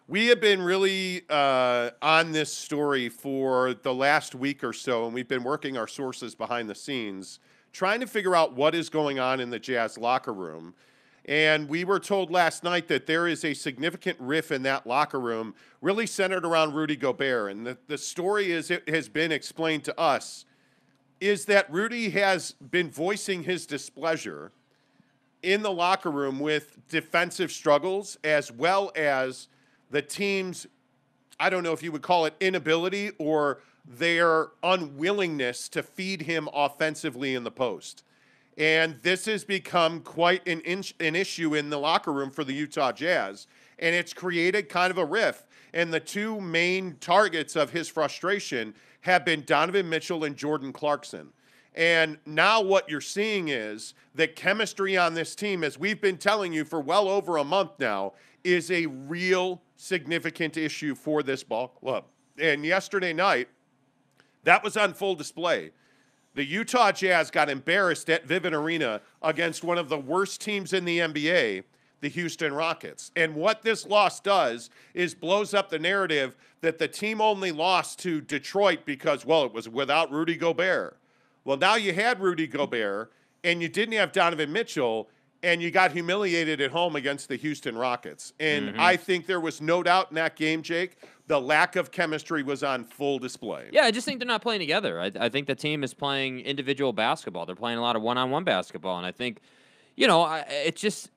We have been really on this story for the last week or so, and we've been working our sources behind the scenes, trying to figure out what is going on in the Jazz locker room. And we were told last night that there is a significant riff in that locker room, really centered around Rudy Gobert. And the story, as it has been explained to us, is that Rudy has been voicing his displeasure in the locker room with defensive struggles, as well as the team's, I don't know if you would call it inability or their unwillingness to feed him offensively in the post. And this has become quite an issue in the locker room for the Utah Jazz. And it's created kind of a rift. And the two main targets of his frustration have been Donovan Mitchell and Jordan Clarkson. And now what you're seeing is that chemistry on this team, as we've been telling you for well over a month now, is a real significant issue for this ball club. And yesterday night, that was on full display. The Utah Jazz got embarrassed at Vivint Arena against one of the worst teams in the NBA, the Houston Rockets. And what this loss does is blows up the narrative that the team only lost to Detroit because, well, it was without Rudy Gobert. Well, now you had Rudy Gobert, and you didn't have Donovan Mitchell, and you got humiliated at home against the Houston Rockets. And I think there was no doubt in that game, Jake, the lack of chemistry was on full display. Yeah, I just think they're not playing together. I think the team is playing individual basketball. They're playing a lot of one-on-one basketball, and I think, it's just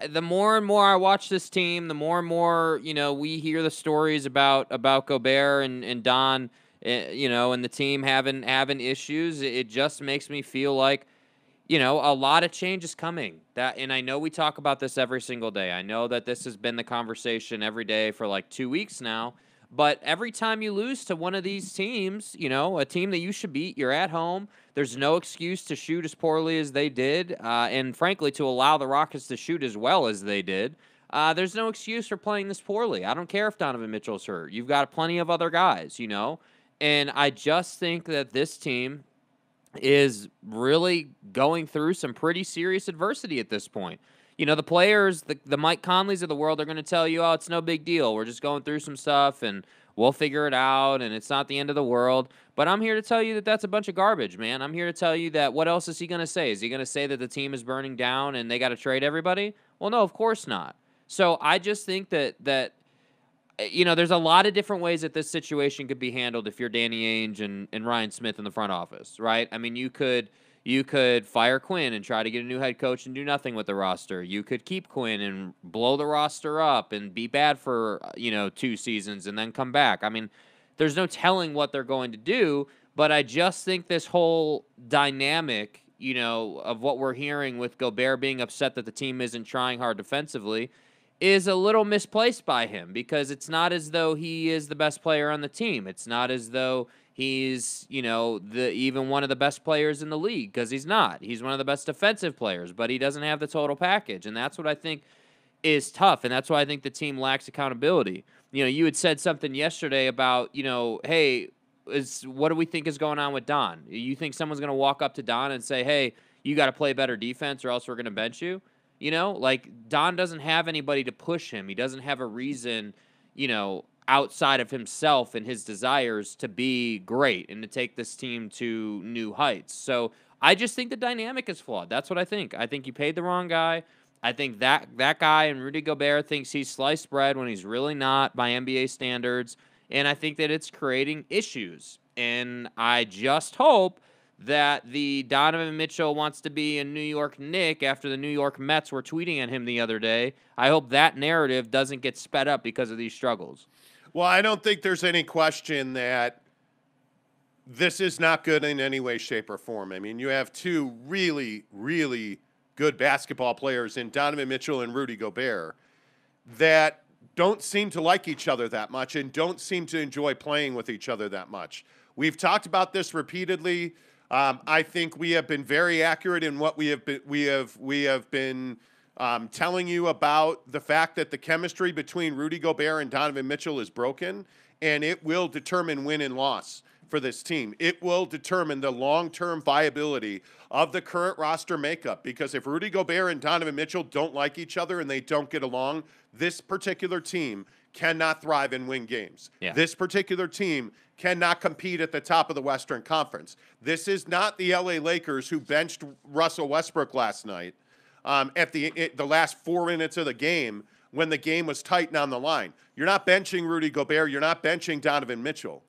the more and more I watch this team, the more and more, we hear the stories about Gobert and Don, and the team having issues. It just makes me feel like, a lot of change is coming. And I know we talk about this every single day. I know that this has been the conversation every day for like 2 weeks now. But every time you lose to one of these teams, a team that you should beat, you're at home. There's no excuse to shoot as poorly as they did. And frankly, to allow the Rockets to shoot as well as they did. There's no excuse for playing this poorly. I don't care if Donovan Mitchell's hurt. You've got plenty of other guys, And I just think that this team is really going through some pretty serious adversity at this point. The players, the Mike Conleys of the world are going to tell you, oh, it's no big deal. We're just going through some stuff, and we'll figure it out, and it's not the end of the world. But I'm here to tell you that that's a bunch of garbage, man. I'm here to tell you that what else is he going to say? Is he going to say that the team is burning down and they got to trade everybody? Well, no, of course not. So I just think that there's a lot of different ways that this situation could be handled if you're Danny Ainge and Ryan Smith in the front office, right? I mean, you could fire Quinn and try to get a new head coach and do nothing with the roster. You could keep Quinn and blow the roster up and be bad for, 2 seasons and then come back. I mean, there's no telling what they're going to do, but I just think this whole dynamic, of what we're hearing with Gobert being upset that the team isn't trying hard defensively is a little misplaced by him, because it's not as though he is the best player on the team. It's not as though he's, even one of the best players in the league, because he's not. He's one of the best defensive players, but he doesn't have the total package, and that's what I think is tough, and that's why I think the team lacks accountability. You had said something yesterday about, hey, what do we think is going on with Don? You think someone's going to walk up to Don and say, hey, you got to play better defense or else we're going to bench you? Don doesn't have anybody to push him. He doesn't have a reason, outside of himself and his desires to be great and to take this team to new heights. So I just think the dynamic is flawed. That's what I think. I think you paid the wrong guy. I think that guy and Rudy Gobert thinks he's sliced bread when he's really not by NBA standards. And I think that it's creating issues. And I just hope that the Donovan Mitchell wants to be a New York Knick after the New York Mets were tweeting at him the other day. I hope that narrative doesn't get sped up because of these struggles. Well, I don't think there's any question that this is not good in any way, shape, or form. I mean, you have two really, really good basketball players in Donovan Mitchell and Rudy Gobert that don't seem to like each other that much and don't seem to enjoy playing with each other that much. We've talked about this repeatedly. I think we have been very accurate in what we have been telling you about the fact that the chemistry between Rudy Gobert and Donovan Mitchell is broken, and it will determine win and loss for this team. It will determine the long-term viability of the current roster makeup, because if Rudy Gobert and Donovan Mitchell don't like each other and they don't get along, this particular team cannot thrive and win games. Yeah. This particular team cannot compete at the top of the Western Conference. This is not the LA Lakers who benched Russell Westbrook last night at the last 4 minutes of the game when the game was tight and on the line. You're not benching Rudy Gobert. You're not benching Donovan Mitchell.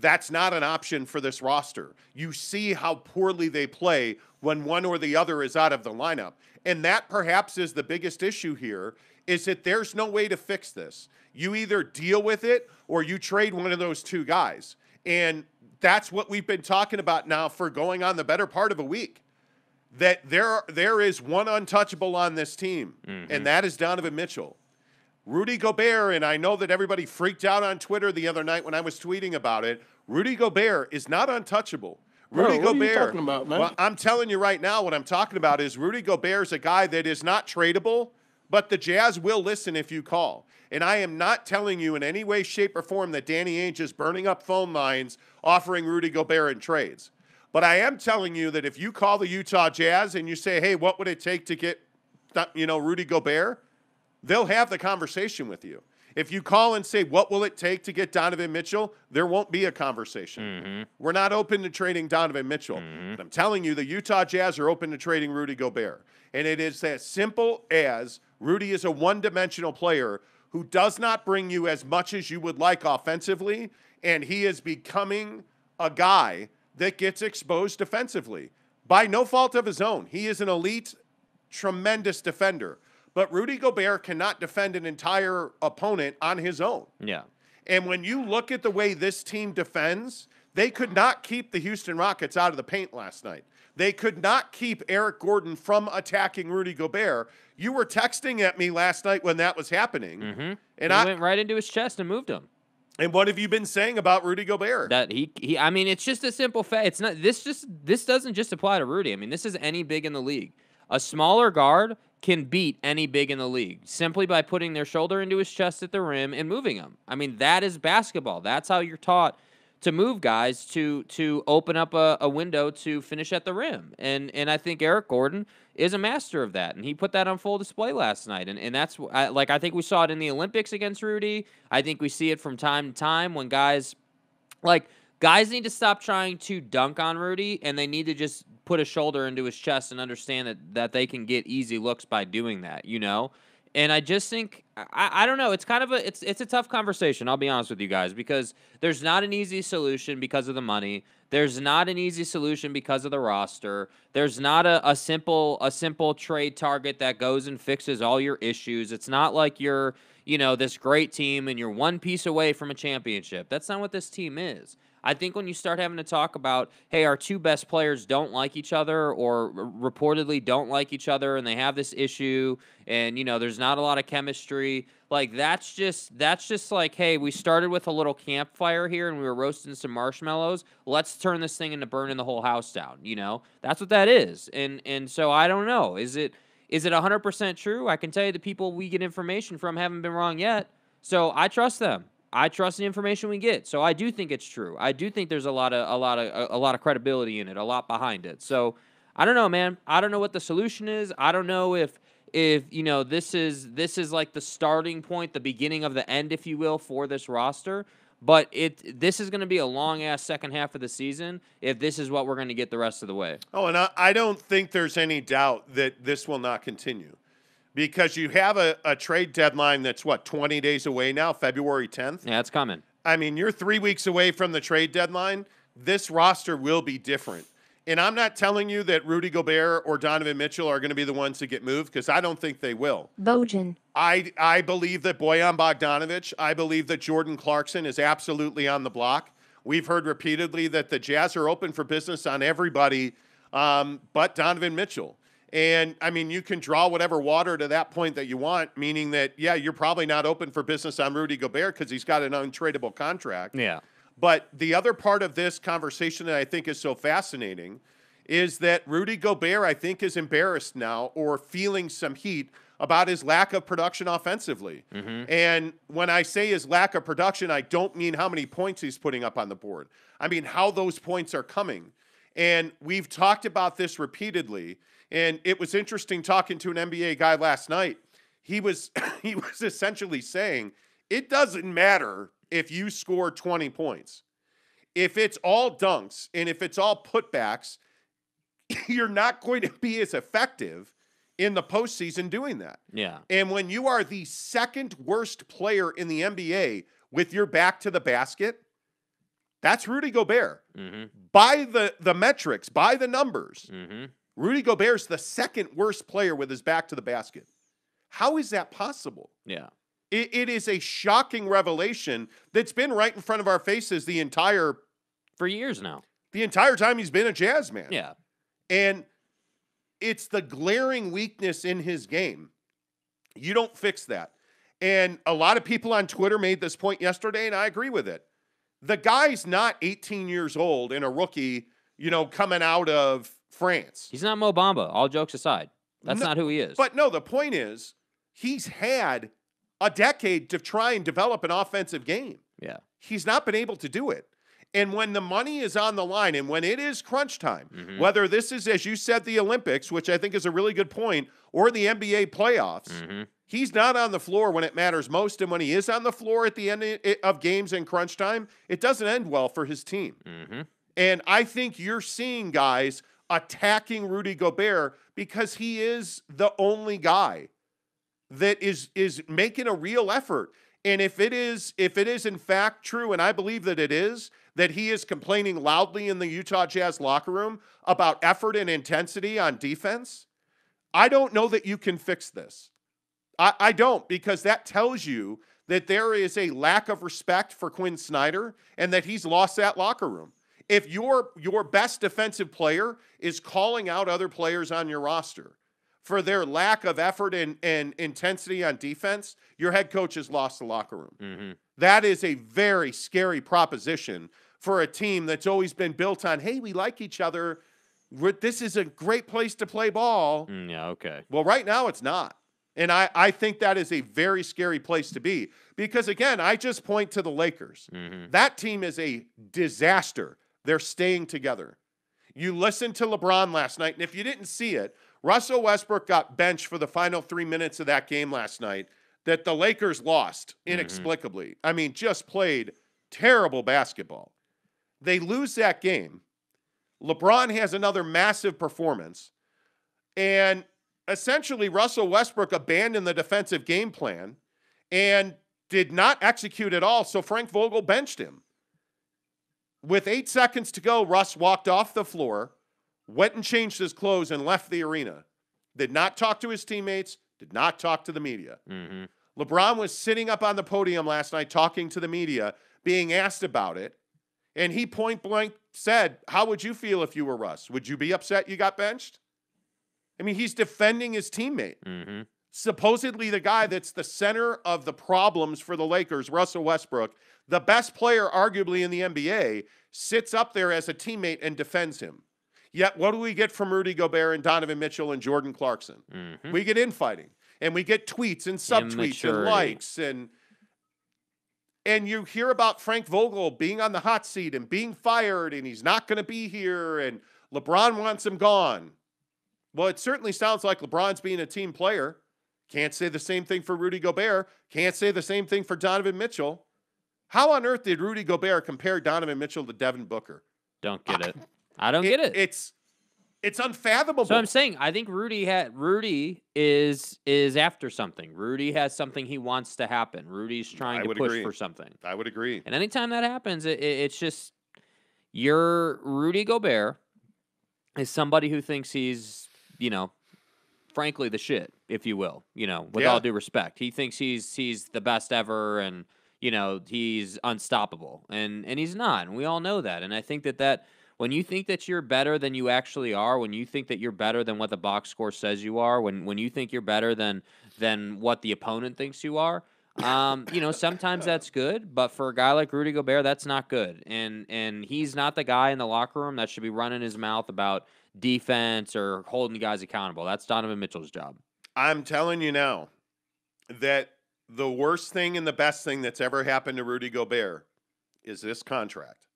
That's not an option for this roster. You see how poorly they play when one or the other is out of the lineup. And that perhaps is the biggest issue here, is that there's no way to fix this. You either deal with it or you trade one of those two guys. And that's what we've been talking about now for going on the better part of a week. That there is one untouchable on this team, and that is Donovan Mitchell. Rudy Gobert, and I know that everybody freaked out on Twitter the other night when I was tweeting about it, Rudy Gobert is not untouchable. Rudy Bro, what Gobert, are you talking about, man? Well, I'm telling you right now what I'm talking about is Rudy Gobert is a guy that is not tradable, but the Jazz will listen if you call. And I am not telling you in any way, shape, or form that Danny Ainge is burning up phone lines offering Rudy Gobert in trades. But I am telling you that if you call the Utah Jazz and you say, hey, what would it take to get, Rudy Gobert? They'll have the conversation with you. If you call and say, what will it take to get Donovan Mitchell? There won't be a conversation. We're not open to trading Donovan Mitchell. But I'm telling you, the Utah Jazz are open to trading Rudy Gobert. And it is as simple as Rudy is a one-dimensional player who does not bring you as much as you would like offensively, and he is becoming a guy that gets exposed defensively by no fault of his own. He is an elite, tremendous defender. But Rudy Gobert cannot defend an entire opponent on his own. Yeah. And when you look at the way this team defends, they could not keep the Houston Rockets out of the paint last night. They could not keep Eric Gordon from attacking Rudy Gobert. You were texting at me last night when that was happening. And he went right into his chest and moved him. And what have you been saying about Rudy Gobert? That he I mean, it's just a simple fact. It's not this doesn't just apply to Rudy. I mean, this is any big in the league. A smaller guard can beat any big in the league simply by putting their shoulder into his chest at the rim and moving him. I mean, that is basketball. That's how you're taught to move guys to open up a window to finish at the rim. And I think Eric Gordon is a master of that, and he put that on full display last night. And that's I think we saw it in the Olympics against Rudy. I think we see it from time to time when guys need to stop trying to dunk on Rudy, and they need to just put a shoulder into his chest and understand that they can get easy looks by doing that, And I just think I don't know. It's kind of it's a tough conversation. I'll be honest with you guys, because there's not an easy solution because of the money. There's not an easy solution because of the roster. There's not a simple trade target that goes and fixes all your issues. It's not like you're this great team and you're one piece away from a championship. That's not what this team is. I think when you start having to talk about, hey, our two best players don't like each other or reportedly don't like each other and they have this issue and, there's not a lot of chemistry, like that's just like, hey, we started with a little campfire here and we were roasting some marshmallows. Let's turn this thing into burning the whole house down, That's what that is. And so I don't know. Is it 100% true? I can tell you the people we get information from haven't been wrong yet. So I trust them. I trust the information we get, so I do think it's true. I do think there's a lot of credibility in it, a lot behind it. So I don't know, man. I don't know what the solution is. I don't know if this is like the starting point, the beginning of the end, if you will, for this roster. But this is going to be a long ass second half of the season if this is what we're going to get the rest of the way. Oh, and I don't think there's any doubt that this will not continue. Because you have a trade deadline that's, 20 days away now, February 10th? Yeah, it's coming. I mean, you're 3 weeks away from the trade deadline. This roster will be different. And I'm not telling you that Rudy Gobert or Donovan Mitchell are going to be the ones to get moved, because I don't think they will. Bojan. I believe that Bojan Bogdanovic, I believe that Jordan Clarkson is absolutely on the block. We've heard repeatedly that the Jazz are open for business on everybody but Donovan Mitchell. And, I mean, you can draw whatever water to that point that you want, meaning that, yeah, you're probably not open for business on Rudy Gobert because he's got an untradeable contract. Yeah. But the other part of this conversation that I think is so fascinating is that Rudy Gobert, I think, is embarrassed now or feeling some heat about his lack of production offensively. And when I say his lack of production, I don't mean how many points he's putting up on the board. I mean how those points are coming. And we've talked about this repeatedly. And it was interesting talking to an NBA guy last night. He was essentially saying it doesn't matter if you score 20 points. If it's all dunks and if it's all putbacks, you're not going to be as effective in the postseason doing that. Yeah. And when you are the second worst player in the NBA with your back to the basket, that's Rudy Gobert. Mm-hmm. By the metrics, by the numbers, Mm-hmm. Rudy Gobert's the second worst player with his back to the basket. How is that possible? Yeah. It is a shocking revelation that's been right in front of our faces For years now. the entire time he's been a Jazz man. Yeah. And it's the glaring weakness in his game. You don't fix that. And a lot of people on Twitter made this point yesterday, and I agree with it. The guy's not 18 years old and a rookie, coming out of France. He's not Mo Bamba, all jokes aside. That's not who he is. But no, the point is he's had a decade to try and develop an offensive game. Yeah. He's not been able to do it. And when the money is on the line and when it is crunch time, Mm-hmm. whether this is, as you said, the Olympics, which I think is a really good point, or the NBA playoffs, Mm-hmm. he's not on the floor when it matters most. And when he is on the floor at the end of games in crunch time, it doesn't end well for his team. Mm-hmm. And I think you're seeing guys attacking Rudy Gobert because he is the only guy that is making a real effort. And if it is in fact true, and I believe that it is, that he is complaining loudly in the Utah Jazz locker room about effort and intensity on defense, I don't know that you can fix this. I don't, because that tells you that there is a lack of respect for Quinn Snyder and that he's lost that locker room. If your best defensive player is calling out other players on your roster for their lack of effort and intensity on defense, your head coach has lost the locker room. Mm-hmm. That is a very scary proposition for a team that's always been built on, hey, we like each other. This is a great place to play ball. Yeah, okay. Well, right now it's not. And I think that is a very scary place to be because, again, I just point to the Lakers. Mm-hmm. That team is a disaster. They're staying together. You listened to LeBron last night, and if you didn't see it, Russell Westbrook got benched for the final 3 minutes of that game last night that the Lakers lost inexplicably. Mm-hmm. I mean, just played terrible basketball. They lose that game. LeBron has another massive performance. And essentially, Russell Westbrook abandoned the defensive game plan and did not execute at all, so Frank Vogel benched him. With 8 seconds to go, Russ walked off the floor, went and changed his clothes, and left the arena. Did not talk to his teammates, did not talk to the media. Mm-hmm. LeBron was sitting up on the podium last night talking to the media, being asked about it, and he point blank said, how would you feel if you were Russ? Would you be upset you got benched? I mean, he's defending his teammate. Mm-hmm. Supposedly the guy that's the center of the problems for the Lakers, Russell Westbrook, the best player arguably in the NBA, sits up there as a teammate and defends him. Yet what do we get from Rudy Gobert and Donovan Mitchell and Jordan Clarkson? Mm-hmm. We get infighting, and we get tweets and subtweets and likes, and you hear about Frank Vogel being on the hot seat and being fired, and he's not going to be here, and LeBron wants him gone. Well, it certainly sounds like LeBron's being a team player. Can't say the same thing for Rudy Gobert. Can't say the same thing for Donovan Mitchell. How on earth did Rudy Gobert compare Donovan Mitchell to Devin Booker? Don't get it. I don't get it. It's unfathomable. So I'm saying I think Rudy is after something. Rudy has something he wants to happen. Rudy's trying to push for something. I would agree. And anytime that happens, it's just your Rudy Gobert is somebody who thinks he's, frankly, the shit, if you will, with all due respect. He thinks he's the best ever and, he's unstoppable. And he's not. And we all know that. And I think that when you think that you're better than you actually are, when you think that you're better than what the box score says you are, when you think you're better than what the opponent thinks you are, sometimes that's good. But for a guy like Rudy Gobert, that's not good. And he's not the guy in the locker room that should be running his mouth about defense or holding guys accountable. That's Donovan Mitchell's job. I'm telling you now that the worst thing and the best thing that's ever happened to Rudy Gobert is this contract.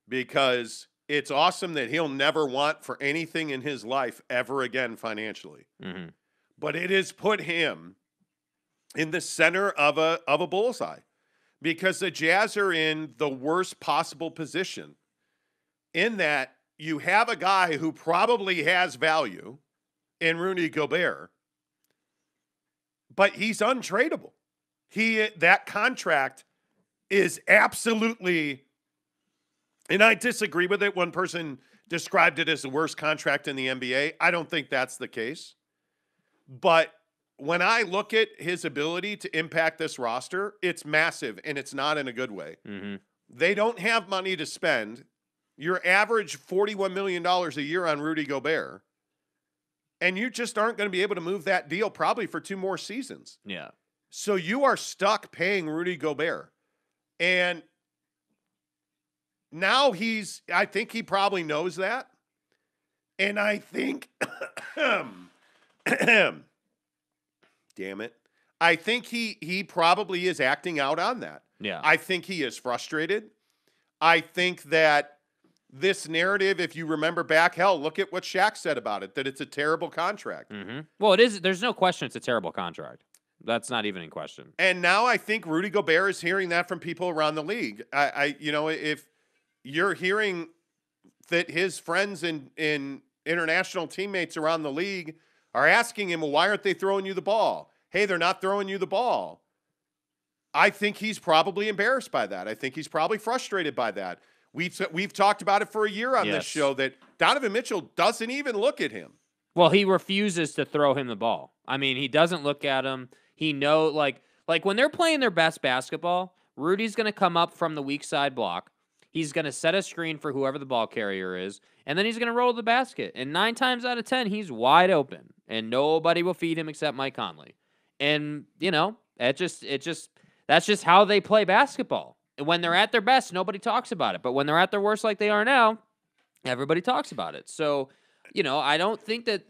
Because it's awesome that he'll never want for anything in his life ever again financially. Mm-hmm. But it has put him in the center of a bullseye. because the Jazz are in the worst possible position in that you have a guy who probably has value in Rudy Gobert, but he's untradeable. That contract is absolutely, and I disagree with it. One person described it as the worst contract in the NBA. I don't think that's the case. But when I look at his ability to impact this roster, it's massive, and it's not in a good way. Mm-hmm. They don't have money to spend. Your average $41 million a year on Rudy Gobert, and you just aren't going to be able to move that deal probably for 2 more seasons. Yeah. So you are stuck paying Rudy Gobert. And now I think he probably knows that. And I think, damn it, I think he probably is acting out on that. Yeah. I think he is frustrated. I think that this narrative, if you remember back, hell, look at what Shaq said about it, that it's a terrible contract. Mm-hmm. Well, it is. There's no question it's a terrible contract. That's not even in question. And now I think Rudy Gobert is hearing that from people around the league. If you're hearing that his friends and international teammates around the league are asking him, well, why aren't they throwing you the ball? Hey, they're not throwing you the ball. I think he's probably embarrassed by that. I think he's probably frustrated by that. We've talked about it for a year on this show that Donovan Mitchell doesn't even look at him. Well, he refuses to throw him the ball. I mean, he doesn't look at him. He knows, like when they're playing their best basketball, Rudy's going to come up from the weak side block. He's going to set a screen for whoever the ball carrier is, and then he's going to roll the basket. And 9 times out of 10, he's wide open, and nobody will feed him except Mike Conley. And, that's just how they play basketball. And when they're at their best, nobody talks about it. But when they're at their worst like they are now, everybody talks about it. So, I don't think that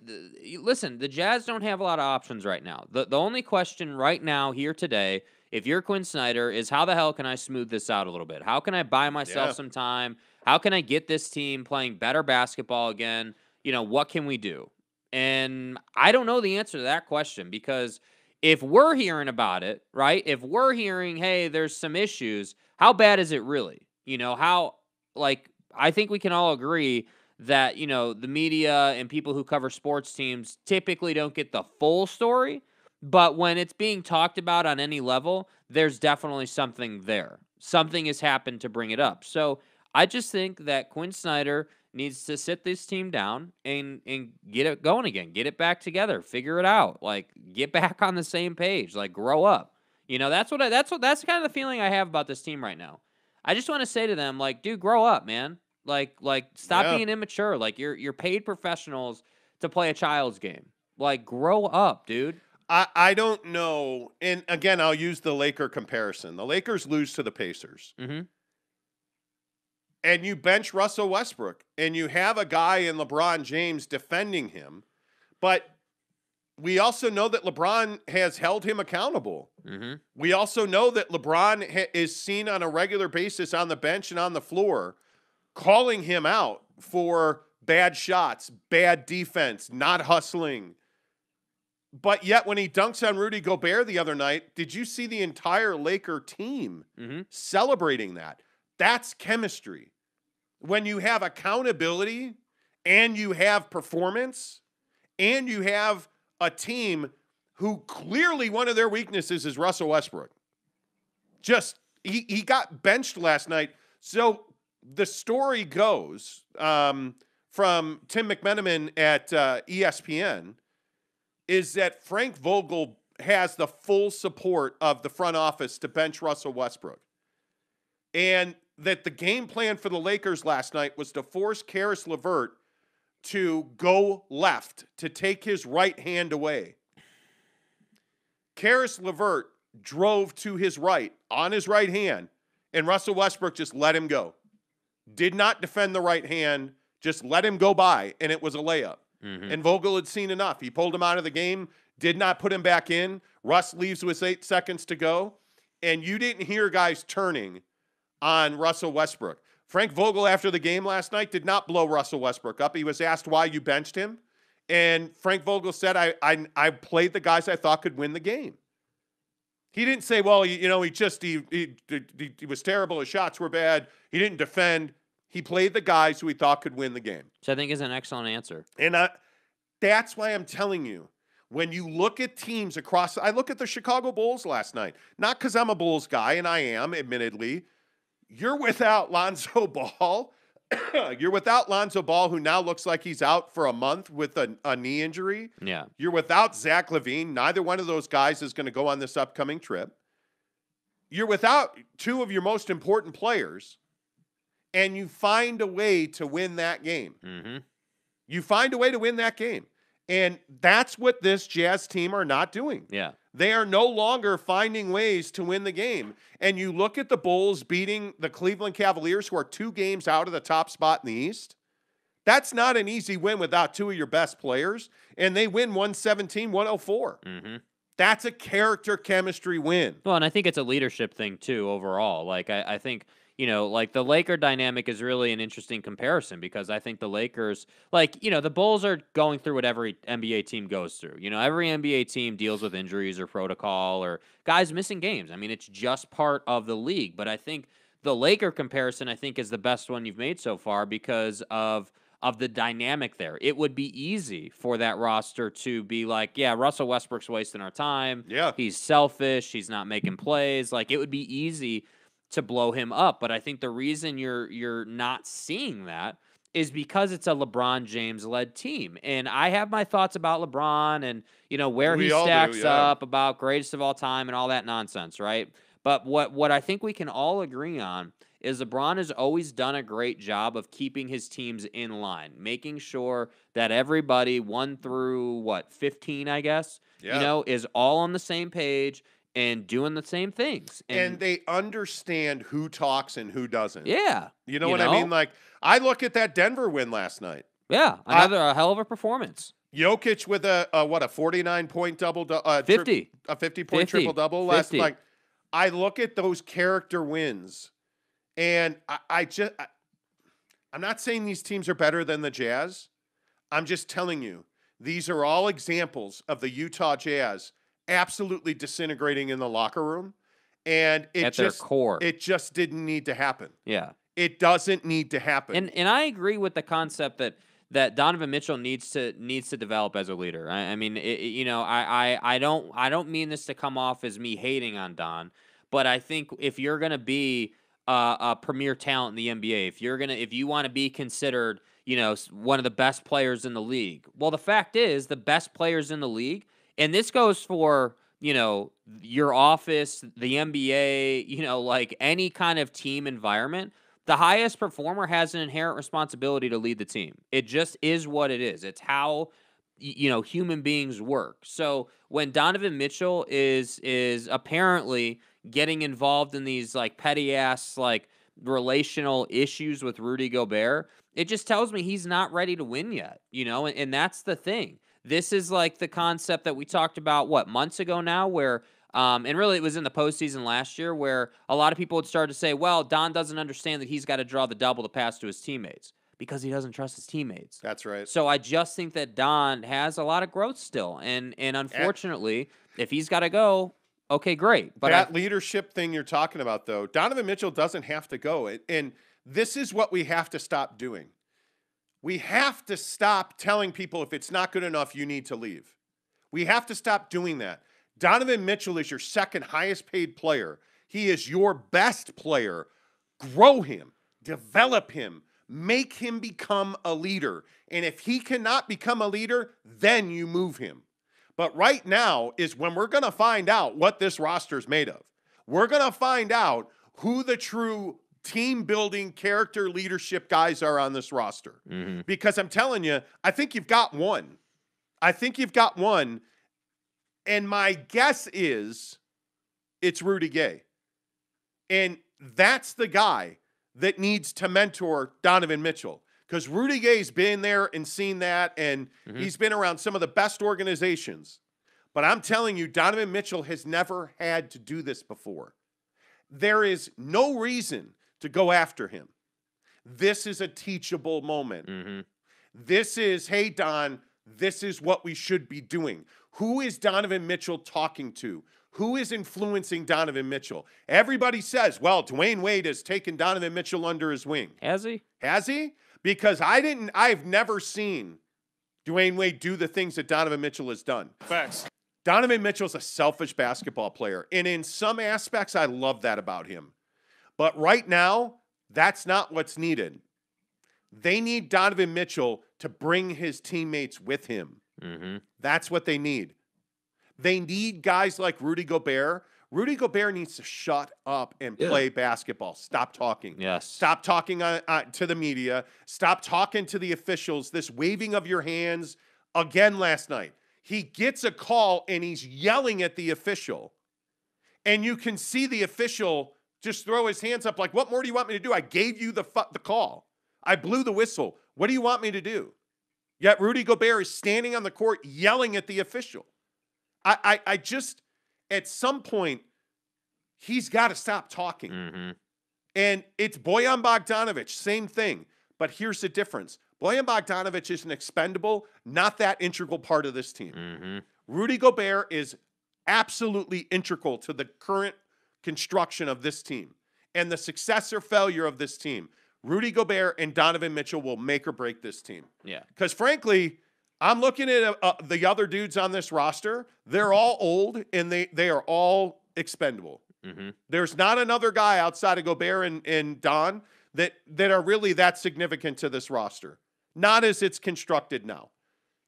listen, the Jazz don't have a lot of options right now. The only question right now here today, if you're Quinn Snyder, is how the hell can I smooth this out a little bit? How can I buy myself some time? How can I get this team playing better basketball again? What can we do? And I don't know the answer to that question, because if we're hearing about it, right? If we're hearing, hey, there's some issues, how bad is it really? I think we can all agree that, the media and people who cover sports teams typically don't get the full story. But when it's being talked about on any level, there's definitely something there. Something has happened to bring it up. So I just think that Quinn Snyder needs to sit this team down and get it going again. Get it back together. Figure it out. Get back on the same page. Grow up. That's kind of the feeling I have about this team right now. I just want to say to them, dude, grow up, man. Stop being immature. You're paid professionals to play a child's game. Grow up, dude. I don't know. And again, I'll use the Laker comparison. The Lakers lose to the Pacers. Mm-hmm. And you bench Russell Westbrook, and you have a guy in LeBron James defending him. But we also know that LeBron has held him accountable. Mm-hmm. We also know that LeBron is seen on a regular basis on the bench and on the floor calling him out for bad shots, bad defense, not hustling. But yet when he dunks on Rudy Gobert the other night, did you see the entire Laker team celebrating that? That's chemistry. When you have accountability and you have performance and you have a team who clearly one of their weaknesses is Russell Westbrook. He got benched last night. So the story goes from Tim McMenamin at ESPN is that Frank Vogel has the full support of the front office to bench Russell Westbrook. And that the game plan for the Lakers last night was to force Karis LeVert to go left, to take his right hand away. Karis LeVert drove to his right, on his right hand, and Russell Westbrook just let him go. Did not defend the right hand, just let him go by, and it was a layup. Mm-hmm. And Vogel had seen enough. He pulled him out of the game, did not put him back in. Russ leaves with 8 seconds to go, and you didn't hear guys turning on Russell Westbrook. Frank Vogel, after the game last night, did not blow Russell Westbrook up. He was asked why you benched him, and Frank Vogel said, I played the guys I thought could win the game. He didn't say, well, he was terrible. His shots were bad. He didn't defend. He played the guys who he thought could win the game. Which I think is an excellent answer. And that's why I'm telling you, when you look at teams across, I look at the Chicago Bulls last night, not because I'm a Bulls guy, and I am, admittedly. You're without Lonzo Ball. You're without Lonzo Ball, who now looks like he's out for a month with a knee injury. Yeah. You're without Zach LaVine. Neither one of those guys is going to go on this upcoming trip. You're without two of your most important players, and you find a way to win that game. Mm-hmm. You find a way to win that game. And that's what this Jazz team are not doing. Yeah. They are no longer finding ways to win the game. And you look at the Bulls beating the Cleveland Cavaliers, who are 2 games out of the top spot in the East. That's not an easy win without 2 of your best players. And they win 117-104. Mm-hmm. That's a character chemistry win. Well, and I think it's a leadership thing, too, overall. Like, I think, like the Laker dynamic is really an interesting comparison because I think the Lakers, the Bulls are going through what every NBA team goes through. Every NBA team deals with injuries or protocol or guys missing games. I mean, it's just part of the league. But I think the Laker comparison, is the best one you've made so far because of the dynamic there. It would be easy for that roster to be like, yeah, Russell Westbrook's wasting our time. Yeah. He's selfish. He's not making plays. Like, it would be easy to blow him up. But I think the reason you're not seeing that is because it's a LeBron James led team. And I have my thoughts about LeBron and, where he stacks up about greatest of all time and all that nonsense, right? But what I think we can all agree on is LeBron has always done a great job of keeping his teams in line, making sure that everybody 1 through 15, I guess, is all on the same page and doing the same things. And they understand who talks and who doesn't. Yeah. You know what I mean? Like, I look at that Denver win last night. Yeah, a hell of a performance. Jokic with a 49-point double, 50. A 50-point triple-double last night. I look at those character wins, and I'm not saying these teams are better than the Jazz. I'm just telling you, these are all examples of the Utah Jazz absolutely disintegrating in the locker room, and at their core, it just didn't need to happen. Yeah, it doesn't need to happen. And I agree with the concept that Donovan Mitchell needs to develop as a leader. I mean, I don't mean this to come off as me hating on Don, but I think if you're gonna be a premier talent in the NBA, if you want to be considered, one of the best players in the league, well, the fact is the best players in the league. And this goes for, your office, the NBA, like any kind of team environment. The highest performer has an inherent responsibility to lead the team. It just is what it is. It's how, human beings work. So when Donovan Mitchell is apparently getting involved in these petty ass relational issues with Rudy Gobert, it just tells me he's not ready to win yet, and that's the thing. This is the concept that we talked about, months ago now, where, and really it was in the postseason last year, where a lot of people would start to say, well, Don doesn't understand that he's got to draw the double to pass to his teammates because he doesn't trust his teammates. That's right. So I just think that Don has a lot of growth still. And unfortunately, if he's got to go, okay, great. But that leadership thing you're talking about, though, Donovan Mitchell doesn't have to go. And this is what we have to stop doing. We have to stop telling people if it's not good enough, you need to leave. We have to stop doing that. Donovan Mitchell is your second highest paid player. He is your best player. Grow him, develop him, make him become a leader. And if he cannot become a leader, then you move him. But right now is when we're going to find out what this roster is made of. We're going to find out who the true team building, character leadership guys are on this roster. Mm-hmm. Because I'm telling you, I think you've got one. And my guess is it's Rudy Gay. And that's the guy that needs to mentor Donovan Mitchell. Because Rudy Gay's been there and seen that, and he's been around some of the best organizations. But I'm telling you, Donovan Mitchell has never had to do this before. There is no reason to go after him. This is a teachable moment. Mm-hmm. This is, hey, Don, this is what we should be doing. Who is Donovan Mitchell talking to? Who is influencing Donovan Mitchell? Everybody says, well, Dwayne Wade has taken Donovan Mitchell under his wing. Has he? Has he? Because I've never seen Dwayne Wade do the things that Donovan Mitchell has done. Facts. Donovan Mitchell's a selfish basketball player. And in some aspects, I love that about him. But right now, that's not what's needed. They need Donovan Mitchell to bring his teammates with him. Mm-hmm. That's what they need. They need guys like Rudy Gobert. Rudy Gobert needs to shut up and play basketball. Stop talking. Yes. Stop talking to the media. Stop talking to the officials. This waving of your hands. Again last night, he gets a call and he's yelling at the official. And you can see the official just throw his hands up like, what more do you want me to do? I gave you the call. I blew the whistle. What do you want me to do? Yet Rudy Gobert is standing on the court yelling at the official. I just, at some point, he's got to stop talking. Mm-hmm. And it's Bojan Bogdanovic, same thing. But here's the difference. Bojan Bogdanovic is an expendable, not that integral part of this team. Mm-hmm. Rudy Gobert is absolutely integral to the current construction of this team and the success or failure of this team. Rudy Gobert and Donovan Mitchell will make or break this team. Yeah. Because frankly, I'm looking at the other dudes on this roster. They're all old, and they are all expendable. Mm-hmm. There's not another guy outside of Gobert and Don that are really that significant to this roster. Not as it's constructed now.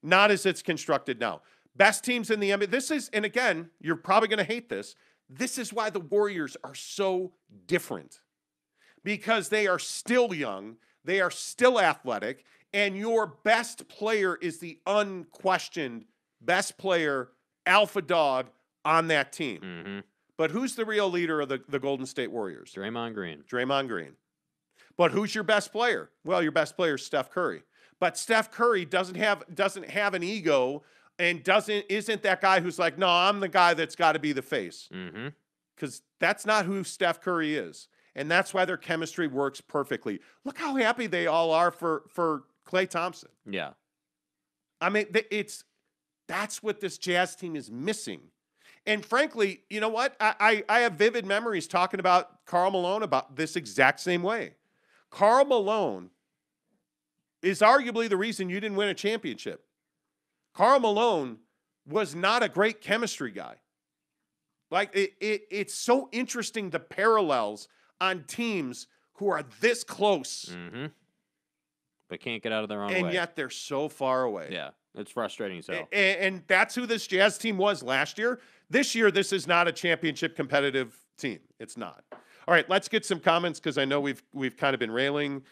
Not as it's constructed now. Best teams in the NBA. This is, and again, you're probably going to hate this. This is why the Warriors are so different. Because they are still young. They are still athletic. And your best player is the unquestioned best player, alpha dog on that team. Mm-hmm. But who's the real leader of the Golden State Warriors? Draymond Green. Draymond Green. But who's your best player? Well, your best player is Steph Curry. But Steph Curry doesn't have an ego and isn't that guy who's like, no, I'm the guy that's got to be the face. Mm-hmm. Because that's not who Steph Curry is. And that's why their chemistry works perfectly. Look how happy they all are for Klay Thompson. Yeah. I mean, that's what this Jazz team is missing. And frankly, you know what? I have vivid memories talking about Karl Malone about this exact same way. Karl Malone is arguably the reason you didn't win a championship. Karl Malone was not a great chemistry guy. Like, it's so interesting, the parallels on teams who are this close. Mm-hmm. But can't get out of their own way. And yet they're so far away. Yeah, it's frustrating as hell. And that's who this Jazz team was last year. This year, this is not a championship competitive team. It's not. All right, let's get some comments because I know we've kind of been railing.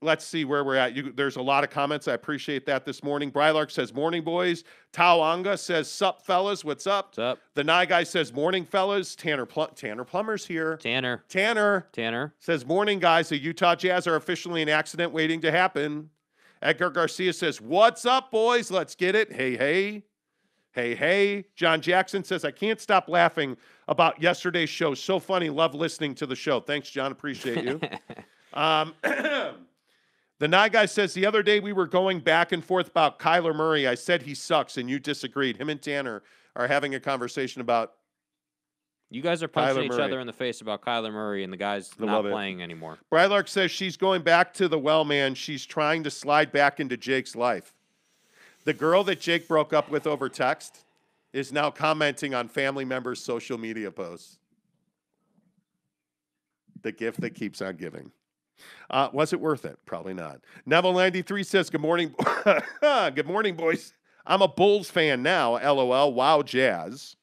Let's see where we're at. There's a lot of comments. I appreciate that this morning. Brylark says, morning, boys. Tao Anga says, sup, fellas. What's up? What's up? The Nye guy says, morning, fellas. Tanner Plummer's here. Tanner says, morning, guys. The Utah Jazz are officially an accident waiting to happen. Edgar Garcia says, what's up, boys? Let's get it. Hey, hey. Hey, hey. John Jackson says, I can't stop laughing about yesterday's show. So funny. Love listening to the show. Thanks, John. Appreciate you. The Nye guy says, the other day we were going back and forth about Kyler Murray. I said he sucks, and you disagreed. Him and Tanner are having a conversation about You guys are punching Kyler each Murray. other in the face about Kyler Murray and the guys not playing anymore. Brylark says she's going back to the well, man. She's trying to slide back into Jake's life. The girl that Jake broke up with over text is now commenting on family members' social media posts. The gift that keeps on giving. Was it worth it? Probably not. Neville93 says, good morning. Good morning, boys. I'm a Bulls fan now. LOL. Wow, Jazz.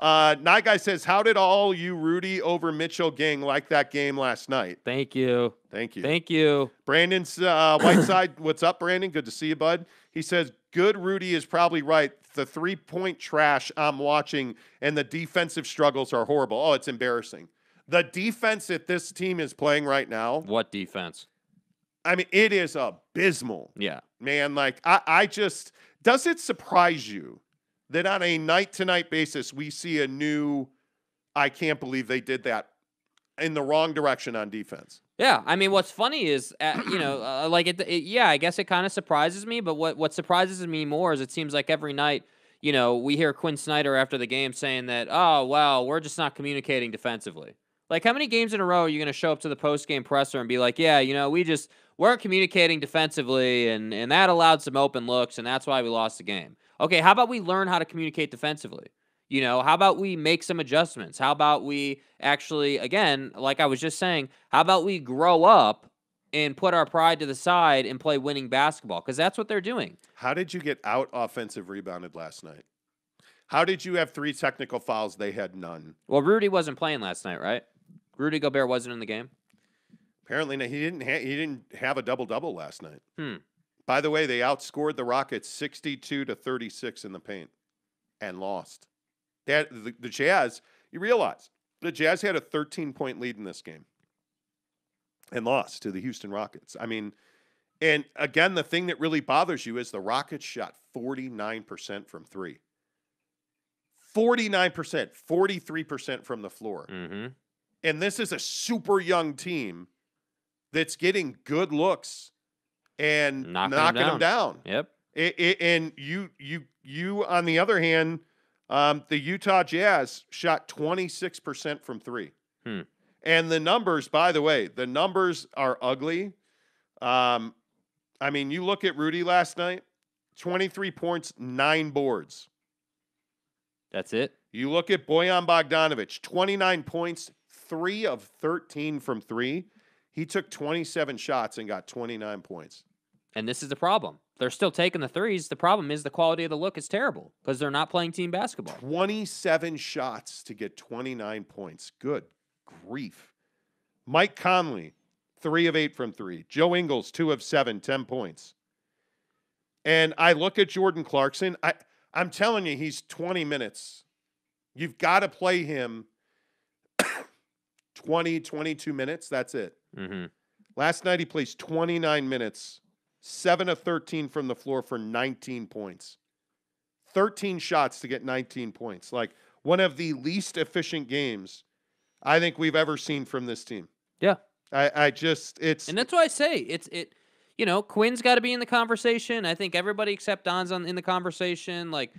Night Guy says, how did all you Rudy over Mitchell gang like that game last night? Thank you. Thank you. Thank you. Brandon's Whiteside. What's up, Brandon? Good to see you, bud. He says, good Rudy is probably right. The 3-point trash I'm watching and the defensive struggles are horrible. Oh, it's embarrassing. The defense that this team is playing right now. What defense? I mean, it is abysmal. Yeah. Man, like, I just, does it surprise you that on a night-to-night basis we see a new, I can't believe they did that in the wrong direction on defense? Yeah, I mean, what's funny is, like, yeah, I guess it kind of surprises me, but what surprises me more is it seems like every night, we hear Quinn Snyder after the game saying that, oh, well, we're just not communicating defensively. Like, how many games in a row are you going to show up to the post-game presser and be like, yeah, we just weren't communicating defensively, and that allowed some open looks, and that's why we lost the game. Okay, how about we learn how to communicate defensively? How about we make some adjustments? How about we actually, again, like I was just saying, how about we grow up and put our pride to the side and play winning basketball? Because that's what they're doing. How did you get out offensive rebounded last night? How did you have 3 technical fouls? They had none. Well, Rudy wasn't playing last night, right? Rudy Gobert wasn't in the game. Apparently, he didn't have a double-double last night. Hmm. By the way, they outscored the Rockets 62-36 in the paint and lost. The Jazz, you realize, the Jazz had a 13-point lead in this game and lost to the Houston Rockets. I mean, and again, the thing that really bothers you is the Rockets shot 49% from 3. 49%, 43% from the floor. Mm-hmm. And this is a super young team that's getting good looks and knocking them down. Yep. And you on the other hand, the Utah Jazz shot 26% from 3. And the numbers, by the way, the numbers are ugly. I mean, you look at Rudy last night, 23 points, 9 boards. That's it. You look at Bojan Bogdanovic, 29 points, 3 of 13 from 3. He took 27 shots and got 29 points. And this is the problem. They're still taking the threes. The problem is the quality of the look is terrible because they're not playing team basketball. 27 shots to get 29 points. Good grief. Mike Conley, 3 of 8 from 3. Joe Ingles, 2 of 7, 10 points. And I look at Jordan Clarkson. I'm telling you, he's 20 minutes. You've got to play him 20, 22 minutes. That's it. Mm-hmm. Last night he plays 29 minutes, 7 of 13 from the floor for 19 points. 13 shots to get 19 points. Like one of the least efficient games I think we've ever seen from this team. Yeah. It's... And that's why I say Quinn's got to be in the conversation. I think everybody except Don's in the conversation. Like,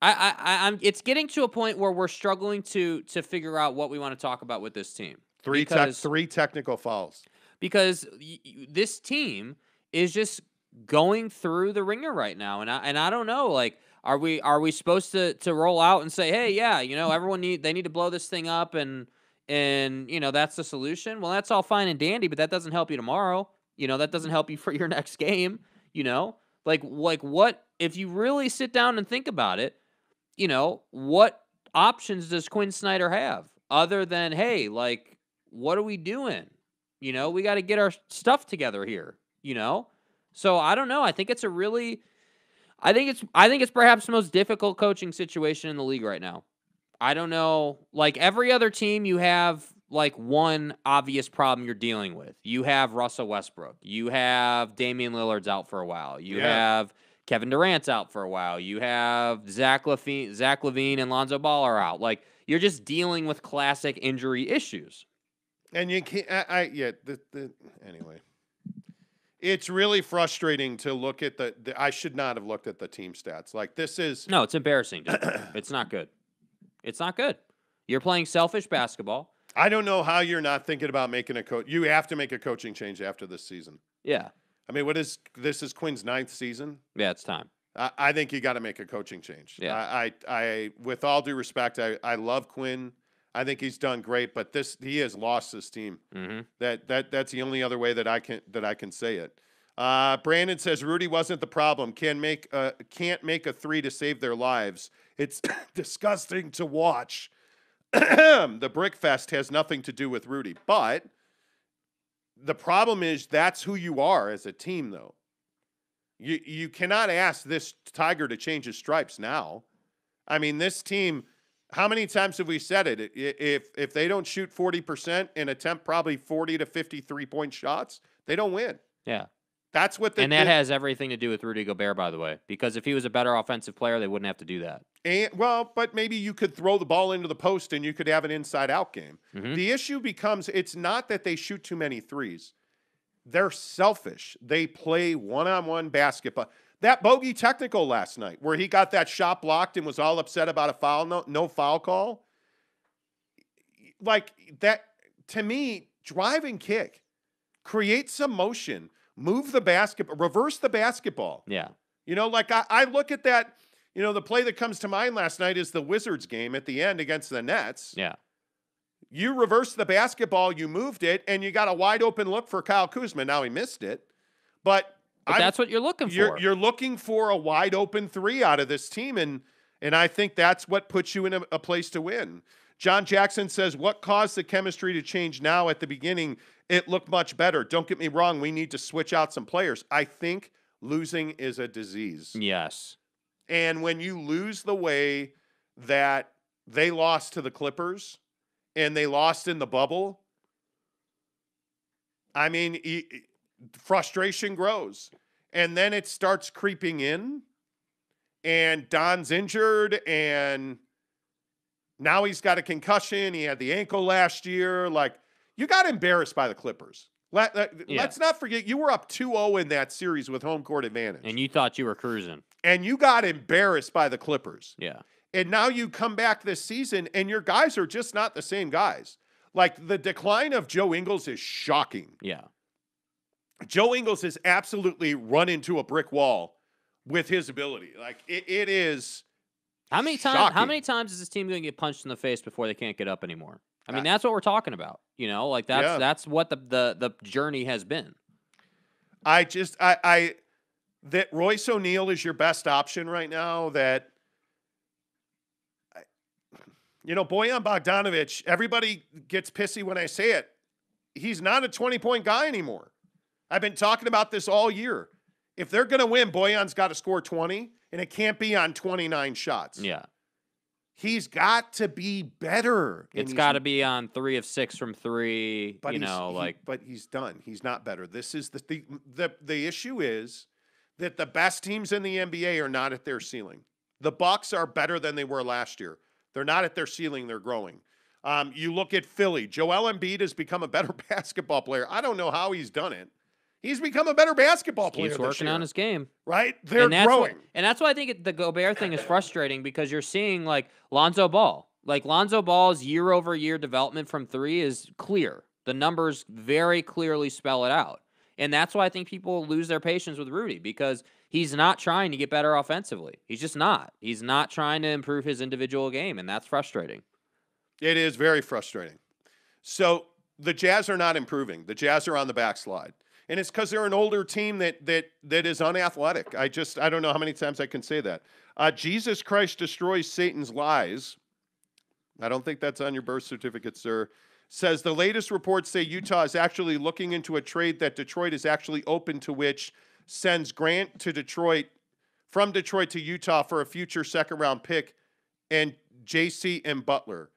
I'm. It's getting to a point where we're struggling to figure out what we want to talk about with this team. 3 technical fouls. Because this team is just going through the ringer right now, and I don't know. Like, are we supposed to roll out and say, hey, yeah, everyone need to blow this thing up and that's the solution? Well, that's all fine and dandy, but that doesn't help you tomorrow. That doesn't help you for your next game, Like what if you really sit down and think about it, what options does Quinn Snyder have other than, hey, like, what are we doing? We got to get our stuff together here, So I don't know. I think it's perhaps the most difficult coaching situation in the league right now. I don't know. Like every other team, you have like one obvious problem you're dealing with. You have Russell Westbrook. You have Damian Lillard's out for a while. You have Kevin Durant's out for a while. You have Zach LaVine and Lonzo Ball are out. Like you're just dealing with classic injury issues. And you can't. Anyway, it's really frustrating to look at I should not have looked at the team stats. Like this is no, it's embarrassing, dude. It's not good. It's not good. You're playing selfish basketball. I don't know how you're not thinking about making a coach. You have to make a coaching change after this season. Yeah. I mean, this is Quinn's 9th season. Yeah, it's time. I think you got to make a coaching change. Yeah. I with all due respect, I love Quinn. I think he's done great, but he has lost this team. Mm-hmm. That's the only other way that I can say it. Brandon says Rudy wasn't the problem. Can't make a 3 to save their lives. It's disgusting to watch. The Brick Fest has nothing to do with Rudy, but the problem is that's who you are as a team, though. You cannot ask this Tiger to change his stripes now. I mean, this team. How many times have we said it? If they don't shoot 40% and attempt probably 40 to 53-point shots, they don't win. Yeah. That's what that has everything to do with Rudy Gobert, by the way, because if he was a better offensive player, they wouldn't have to do that. But maybe you could throw the ball into the post and you could have an inside-out game. Mm-hmm. The issue becomes it's not that they shoot too many threes. They're selfish. They play one-on-one basketball. That bogey technical last night where he got that shot blocked and was all upset about a foul, no foul call. Like that, to me, drive and kick, create some motion, move the basketball, reverse the basketball. Yeah. You know, like I look at that, you know, the play that comes to mind last night is the Wizards game at the end against the Nets. Yeah. You reversed the basketball, you moved it, and you got a wide open look for Kyle Kuzma. Now he missed it, but that's what you're looking for. You're looking for a wide open three out of this team, and I think that's what puts you in a place to win. John Jackson says, what caused the chemistry to change now? At the beginning, it looked much better. Don't get me wrong. We need to switch out some players. I think losing is a disease. Yes. And when you lose the way that they lost to the Clippers and they lost in the bubble, I mean, frustration grows. And then it starts creeping in. And Don's injured. And now he's got a concussion. He had the ankle last year. Like, you got embarrassed by the Clippers. Let's not forget, you were up 2-0 in that series with home court advantage. And you thought you were cruising. And you got embarrassed by the Clippers. Yeah. And now you come back this season, and your guys are just not the same guys. Like, the decline of Joe Ingles is shocking. Yeah. Joe Ingles has absolutely run into a brick wall with his ability. Like, it is How many times is this team going to get punched in the face before they can't get up anymore? I mean, that's what we're talking about. You know, like that's what the journey has been. That Royce O'Neal is your best option right now. That, you know, Bojan Bogdanovic, everybody gets pissy when I say it. He's not a 20-point guy anymore. I've been talking about this all year. If they're going to win, Bojan's got to score 20, and it can't be on 29 shots. Yeah. He's got to be better. It's got to be on 3 of 6 from 3. But he's done. He's not better. This is the issue is that the best teams in the NBA are not at their ceiling. The Bucks are better than they were last year. They're not at their ceiling. They're growing. You look at Philly. Joel Embiid has become a better basketball player. I don't know how he's done it. He's become a better basketball player. Keeps working on his game. Right? They're growing. And that's why I think the Gobert thing is frustrating, because you're seeing, like, Lonzo Ball. Like, Lonzo Ball's year-over-year development from 3 is clear. The numbers very clearly spell it out. And that's why I think people lose their patience with Rudy, because he's not trying to get better offensively. He's just not. He's not trying to improve his individual game, and that's frustrating. It is very frustrating. So the Jazz are not improving. The Jazz are on the backslide. And it's because they're an older team that is unathletic. I don't know how many times I can say that. Jesus Christ destroys Satan's lies. I don't think that's on your birth certificate, sir. Says the latest reports say Utah is actually looking into a trade that Detroit is actually open to, which sends Grant to Detroit, from Detroit to Utah for a future second-round pick and JC and Butler.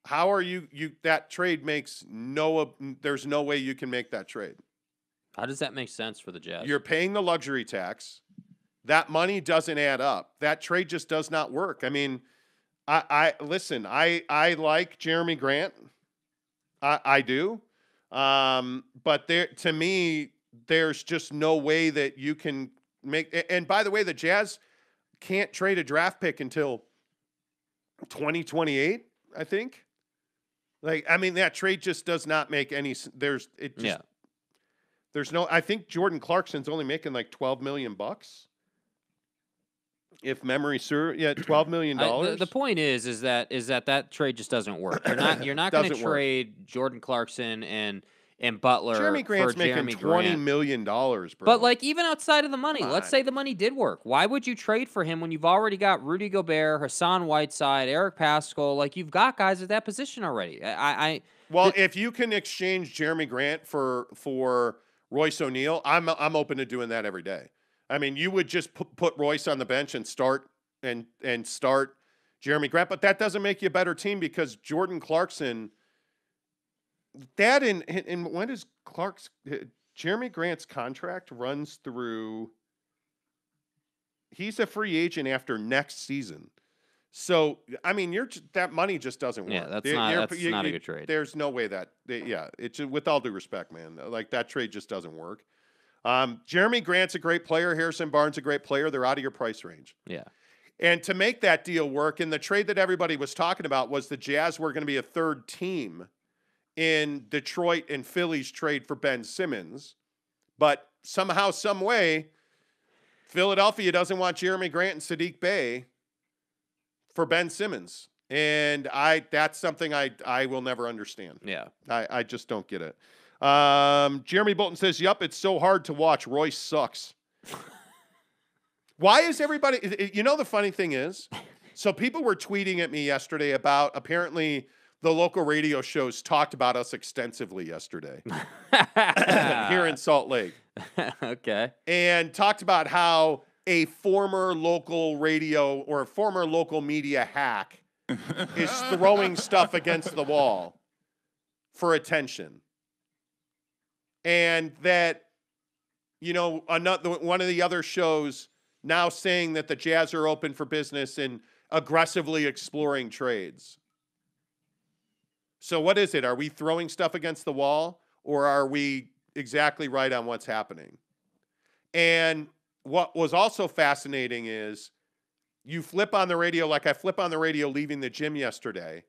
How are you that trade makes there's no way you can make that trade. How does that make sense for the Jazz? You're paying the luxury tax. That money doesn't add up. That trade just does not work. I mean, I listen, I like Jeremy Grant. I do. But to me, there's just no way that you can make, and by the way, the Jazz can't trade a draft pick until 2028, I think. Like, I mean, that trade just does not make any, there's no, I think Jordan Clarkson's only making like $12 million. If memory serves, $12 million. The point is that trade just doesn't work. You're not going to trade Jordan Clarkson and Butler. Jeremy Grant's for making $20 million, bro. But like, even outside of the money, let's say the money did work. Why would you trade for him when you've already got Rudy Gobert, Hassan Whiteside, Eric Paschall? Like, you've got guys at that position already. If you can exchange Jeremy Grant for Royce O'Neal, I'm open to doing that every day. I mean, you would just put Royce on the bench and start Jeremy Grant, but that doesn't make you a better team, because Jordan Clarkson. That and when does Jeremy Grant's contract runs through? He's a free agent after next season. So, I mean, that money just doesn't work. Yeah, that's not a good trade. There's no way it's with all due respect, man. Like, that trade just doesn't work. Jeremy Grant's a great player. Harrison Barnes a great player. They're out of your price range. Yeah. And to make that deal work, and the trade that everybody was talking about was the Jazz were going to be a third team in Detroit and Philly's trade for Ben Simmons. But somehow, some way, Philadelphia doesn't want Jeremy Grant and Sadiq Bey for Ben Simmons. And that's something I will never understand. Yeah. I just don't get it. Jeremy Bolton says, yup, it's so hard to watch. Royce sucks. Why is everybody, you know, the funny thing is, so people were tweeting at me yesterday about apparently the local radio shows talked about us extensively yesterday here in Salt Lake. Okay. And talked about how a former local radio or a former local media hack is throwing stuff against the wall for attention. And that, you know, one of the other shows now saying that the Jazz are open for business and aggressively exploring trades. So what is it? Are we throwing stuff against the wall, or are we exactly right on what's happening? And what was also fascinating is you flip on the radio, like I flip on the radio leaving the gym yesterday,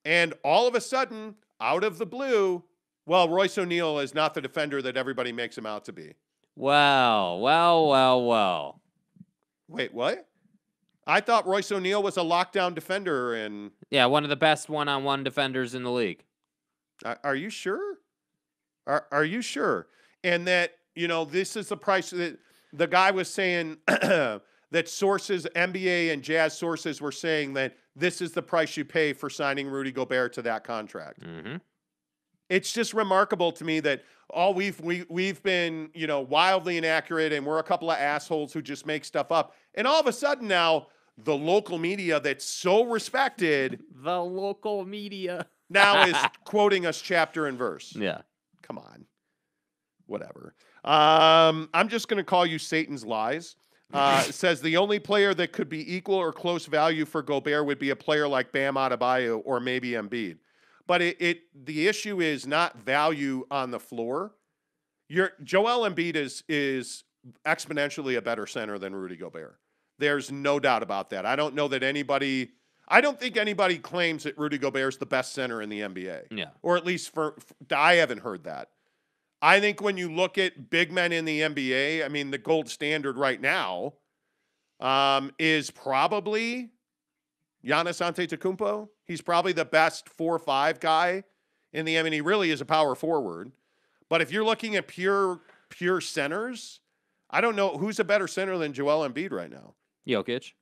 and all of a sudden, out of the blue, well, Royce O'Neal is not the defender that everybody makes him out to be. Well. Wait, what? I thought Royce O'Neal was a lockdown defender. And yeah, one of the best one-on-one defenders in the league. Are you sure? Are you sure? And that, you know, this is the price that the guy was saying that sources, NBA and Jazz sources were saying that this is the price you pay for signing Rudy Gobert to that contract. Mm-hmm. It's just remarkable to me that we've been, you know, wildly inaccurate, and we're a couple of assholes who just make stuff up. And all of a sudden now, the local media that's so respected, the local media now is quoting us chapter and verse. Yeah. Come on. Whatever. I'm just going to call you Satan's lies. It says the only player that could be equal or close value for Gobert would be a player like Bam Adebayo or maybe Embiid. But the issue is not value on the floor. Joel Embiid is exponentially a better center than Rudy Gobert. There's no doubt about that. I don't think anybody claims that Rudy Gobert is the best center in the NBA. Yeah. Or at least I haven't heard that. I think when you look at big men in the NBA, I mean, the gold standard right now is probably Giannis Antetokounmpo. He's probably the best 4 or 5 guy in the NBA. He really is a power forward. But if you're looking at pure centers, I don't know who's a better center than Joel Embiid right now. Jokic.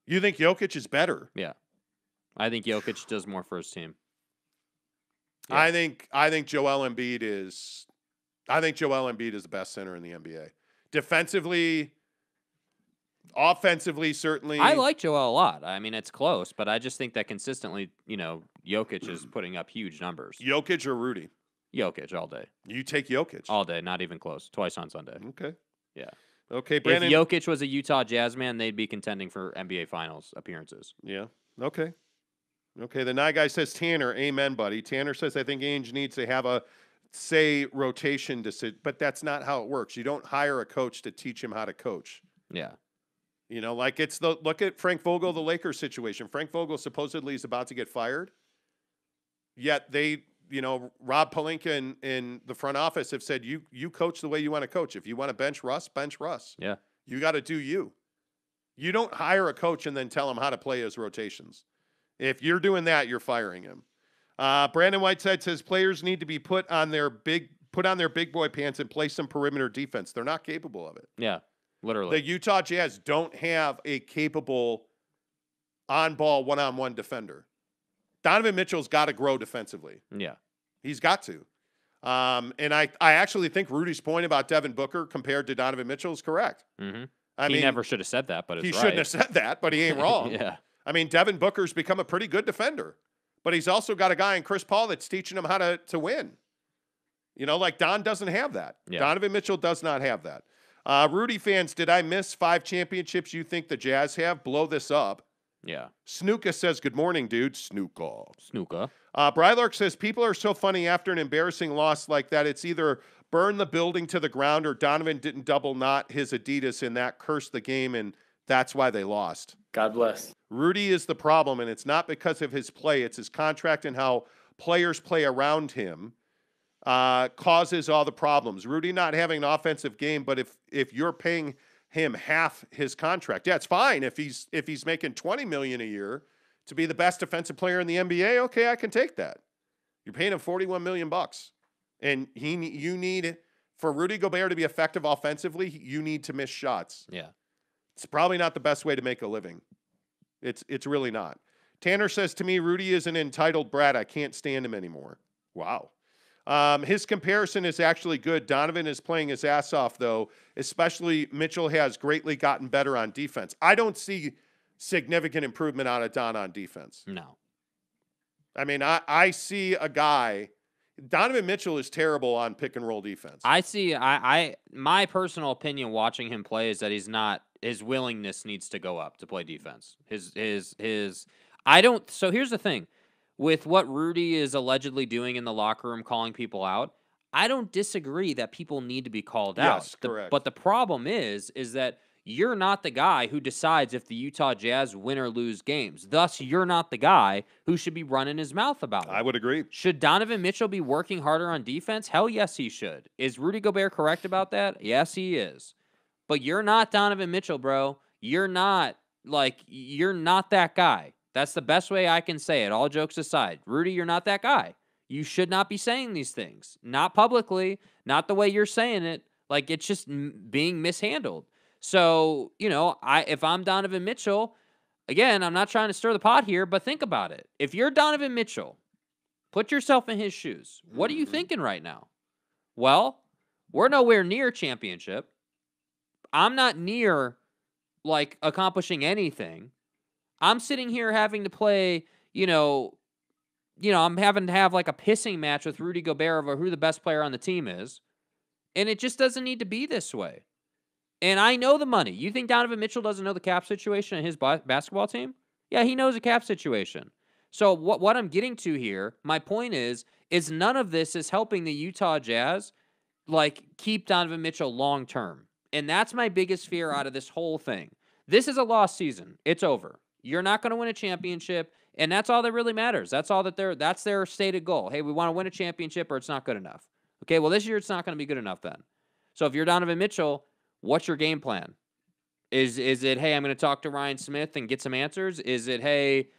You think Jokic is better? Yeah. I think Jokic does more for his team. Yeah. I think Joel Embiid is the best center in the NBA. Defensively, offensively, certainly. I like Joel a lot. I mean, it's close, but I just think that consistently, you know, Jokic is putting up huge numbers. Jokic or Rudy? Jokic all day. You take Jokic. All day, not even close. Twice on Sunday. Okay. Yeah. Okay, Brandon. If Jokic was a Utah Jazz man, they'd be contending for NBA Finals appearances. Yeah. Okay. Okay, the Nye guy says, Tanner, amen, buddy. Tanner says, I think Ainge needs to have a rotation decision, but that's not how it works. You don't hire a coach to teach him how to coach. Yeah. You know, like look at Frank Vogel, the Lakers situation. Frank Vogel supposedly is about to get fired, yet they, you know, Rob Pelinka and the front office have said, you coach the way you want to coach. If you want to bench Russ, bench Russ. Yeah. You got to do you. You don't hire a coach and then tell him how to play his rotations. If you're doing that, you're firing him. Brandon Whiteside says players need to be put on their big boy pants and play some perimeter defense. They're not capable of it. Yeah, literally. The Utah Jazz don't have a capable on-ball one-on-one defender. Donovan Mitchell's got to grow defensively. Yeah. He's got to. And I actually think Rudy's point about Devin Booker compared to Donovan Mitchell is correct. Mm-hmm. I mean, he never should have said that, but it's he right. shouldn't have said that, but he ain't wrong. Yeah. I mean, Devin Booker's become a pretty good defender, but he's also got a guy in Chris Paul that's teaching him how to win. You know, like Don doesn't have that. Yeah. Donovan Mitchell does not have that. Rudy fans, did I miss 5 championships you think the Jazz have? Blow this up. Yeah. Snooka says, good morning, dude. Snooka. Brylark says, people are so funny after an embarrassing loss like that. It's either burned the building to the ground, or Donovan didn't double knot his Adidas, and that cursed the game, and that's why they lost. God bless. Rudy is the problem, and it's not because of his play. It's his contract and how players play around him causes all the problems. Rudy not having an offensive game, but if you're paying him half his contract, yeah, it's fine if he's making $20 million a year to be the best defensive player in the NBA. Okay, I can take that. You're paying him $41 million, and you need, for Rudy Gobert to be effective offensively, you need to miss shots. Yeah. It's probably not the best way to make a living. It's really not. Tanner says to me, Rudy is an entitled brat. I can't stand him anymore. Wow. His comparison is actually good. Donovan is playing his ass off, though, especially Mitchell has greatly gotten better on defense. I don't see significant improvement out of Don on defense. No. I mean, I see a guy. Donovan Mitchell is terrible on pick and roll defense. My personal opinion watching him play is that his willingness needs to go up to play defense. So here's the thing. With what Rudy is allegedly doing in the locker room, calling people out, I don't disagree that people need to be called out. Yes, correct. But the problem is that you're not the guy who decides if the Utah Jazz win or lose games. Thus, you're not the guy who should be running his mouth about it. I would agree. Should Donovan Mitchell be working harder on defense? Hell yes, he should. Is Rudy Gobert correct about that? Yes, he is. But you're not Donovan Mitchell, bro. You're not that guy. That's the best way I can say it, all jokes aside. Rudy, you're not that guy. You should not be saying these things. Not publicly, not the way you're saying it. Like, it's just being mishandled. So, if I'm Donovan Mitchell, again, I'm not trying to stir the pot here, but think about it. If you're Donovan Mitchell, put yourself in his shoes. What are you thinking right now? Well, we're nowhere near championship. I'm not near, accomplishing anything. I'm sitting here having to play, I'm having to have a pissing match with Rudy Gobert over who the best player on the team is. And it just doesn't need to be this way. And I know the money. You think Donovan Mitchell doesn't know the cap situation in his basketball team? Yeah, he knows the cap situation. So what I'm getting to here, my point is none of this is helping the Utah Jazz, keep Donovan Mitchell long term. And that's my biggest fear out of this whole thing. This is a lost season. It's over. You're not going to win a championship, and that's all that really matters. That's all that's their stated goal. Hey, we want to win a championship, or it's not good enough. Okay, well, this year it's not going to be good enough then. So if you're Donovan Mitchell, what's your game plan? Is it, hey, I'm going to talk to Ryan Smith and get some answers? Is it, hey,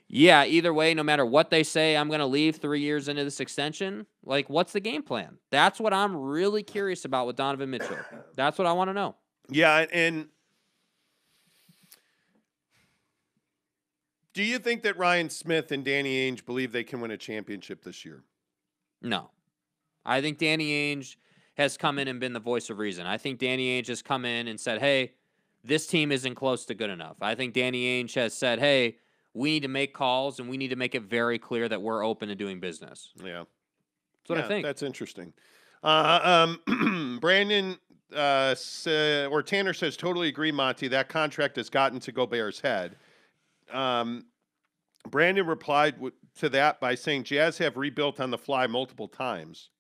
yeah, either way, no matter what they say, I'm going to leave 3 years into this extension? What's the game plan? That's what I'm really curious about with Donovan Mitchell. That's what I want to know. Yeah, and do you think that Ryan Smith and Danny Ainge believe they can win a championship this year? No. I think Danny Ainge has come in and been the voice of reason. I think Danny Ainge has come in and said, hey, this team isn't close to good enough. I think Danny Ainge has said, hey, we need to make calls and we need to make it very clear that we're open to doing business. Yeah. That's what I think. That's interesting. Brandon or Tanner says, totally agree, Monty. That contract has gotten to Gobert's head. Brandon replied to that by saying, Jazz have rebuilt on the fly multiple times.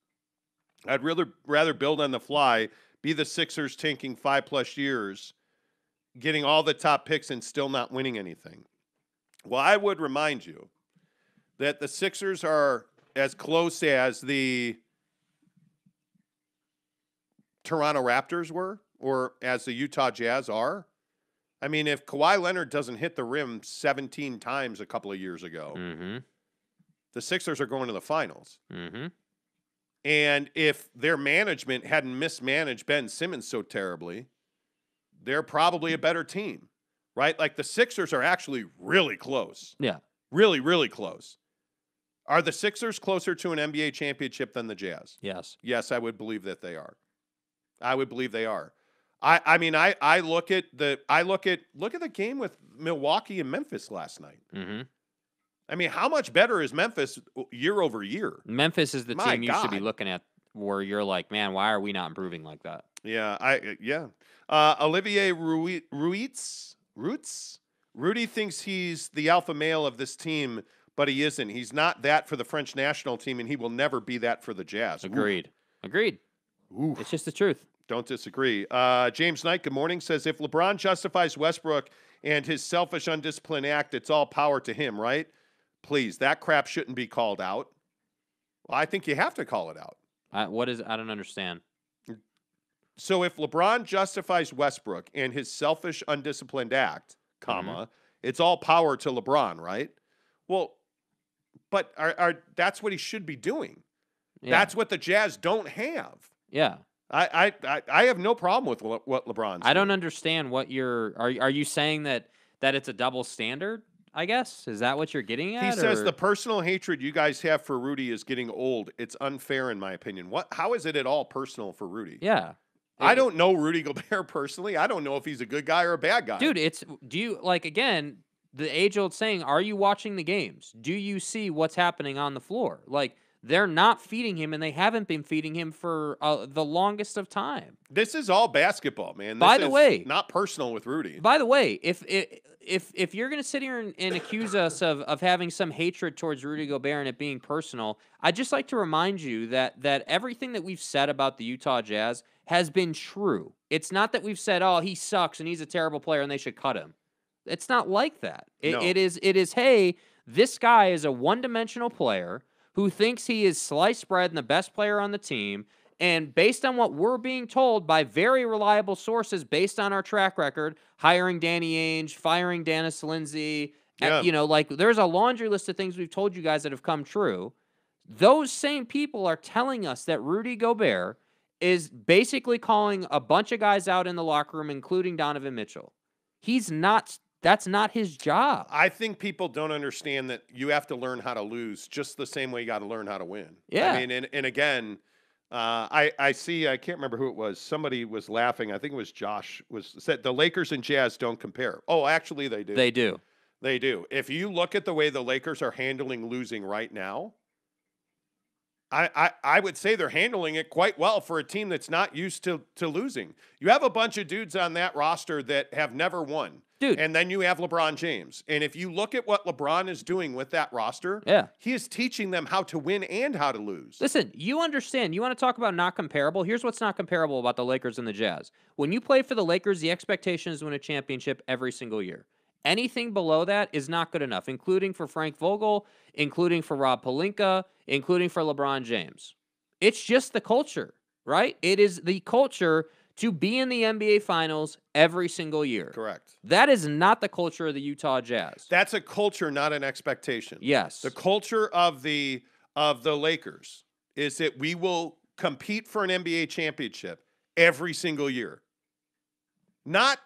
I'd rather build on the fly, be the Sixers tanking 5+ years, getting all the top picks and still not winning anything. Well, I would remind you that the Sixers are as close as the Toronto Raptors were, or as the Utah Jazz are. I mean, if Kawhi Leonard doesn't hit the rim 17 times a couple of years ago, the Sixers are going to the finals. And if their management hadn't mismanaged Ben Simmons so terribly, they're probably a better team, right? The Sixers are actually really close. Yeah. Really, really close. Are the Sixers closer to an NBA championship than the Jazz? Yes. Yes, I would believe that they are. I would believe they are. I mean, I look at the game with Milwaukee and Memphis last night. I mean, how much better is Memphis year over year? Memphis is the team you should be looking at where you're like, man, why are we not improving like that? Yeah, Olivier Ruiz. Rudy thinks he's the alpha male of this team, but he isn't. He's not that for the French national team, and he will never be that for the Jazz. Agreed. Oof. It's just the truth. Don't disagree. James Knight, good morning, says, if LeBron justifies Westbrook and his selfish, undisciplined act, it's all power to him, right? Please, that crap shouldn't be called out. Well, I think you have to call it out. I don't understand. So if LeBron justifies Westbrook and his selfish, undisciplined act, comma, it's all power to LeBron, right? Well, but that's what he should be doing. Yeah. That's what the Jazz don't have. Yeah. I have no problem with what LeBron's I don't doing. understand what are you saying that it's a double standard, I guess? Is that what you're getting at? He says the personal hatred you guys have for Rudy is getting old. It's unfair in my opinion. How is it at all personal for Rudy? Yeah. I don't know Rudy Gobert personally. I don't know if he's a good guy or a bad guy. Dude, again, the age-old saying, are you watching the games? Do you see what's happening on the floor? Like, they're not feeding him, and they haven't been feeding him for the longest of time. This is all basketball, man. By the way, not personal with Rudy. By the way, if you're going to sit here and accuse us of having some hatred towards Rudy Gobert and it being personal, I'd just like to remind you that everything that we've said about the Utah Jazz has been true. It's not that we've said, oh, he sucks and he's a terrible player and they should cut him. It's not like that. It is, hey, this guy is a one-dimensional player who thinks he is sliced bread and the best player on the team. And based on what we're being told by very reliable sources, based on our track record, hiring Danny Ainge, firing Dennis Lindsey, there's a laundry list of things we've told you guys that have come true. Those same people are telling us that Rudy Gobert is basically calling a bunch of guys out in the locker room, including Donovan Mitchell. That's not his job. I think people don't understand that you have to learn how to lose just the same way you got to learn how to win. Yeah. I mean, and again, I can't remember who it was. Somebody was laughing. I think it was Josh said the Lakers and Jazz don't compare. Oh, actually they do. They do. They do. If you look at the way the Lakers are handling losing right now, I would say they're handling it quite well for a team that's not used to losing. You have a bunch of dudes on that roster that have never won. Dude. And then you have LeBron James. And if you look at what LeBron is doing with that roster, he is teaching them how to win and how to lose. Listen, you understand. You want to talk about not comparable? Here's what's not comparable about the Lakers and the Jazz. When you play for the Lakers, the expectation is to win a championship every single year. Anything below that is not good enough, including for Frank Vogel, including for Rob Pelinka, including for LeBron James. It's just the culture, right? It is the culture to be in the NBA Finals every single year. Correct. That is not the culture of the Utah Jazz. That's a culture, not an expectation. Yes. The culture of the Lakers is that we will compete for an NBA championship every single year. Not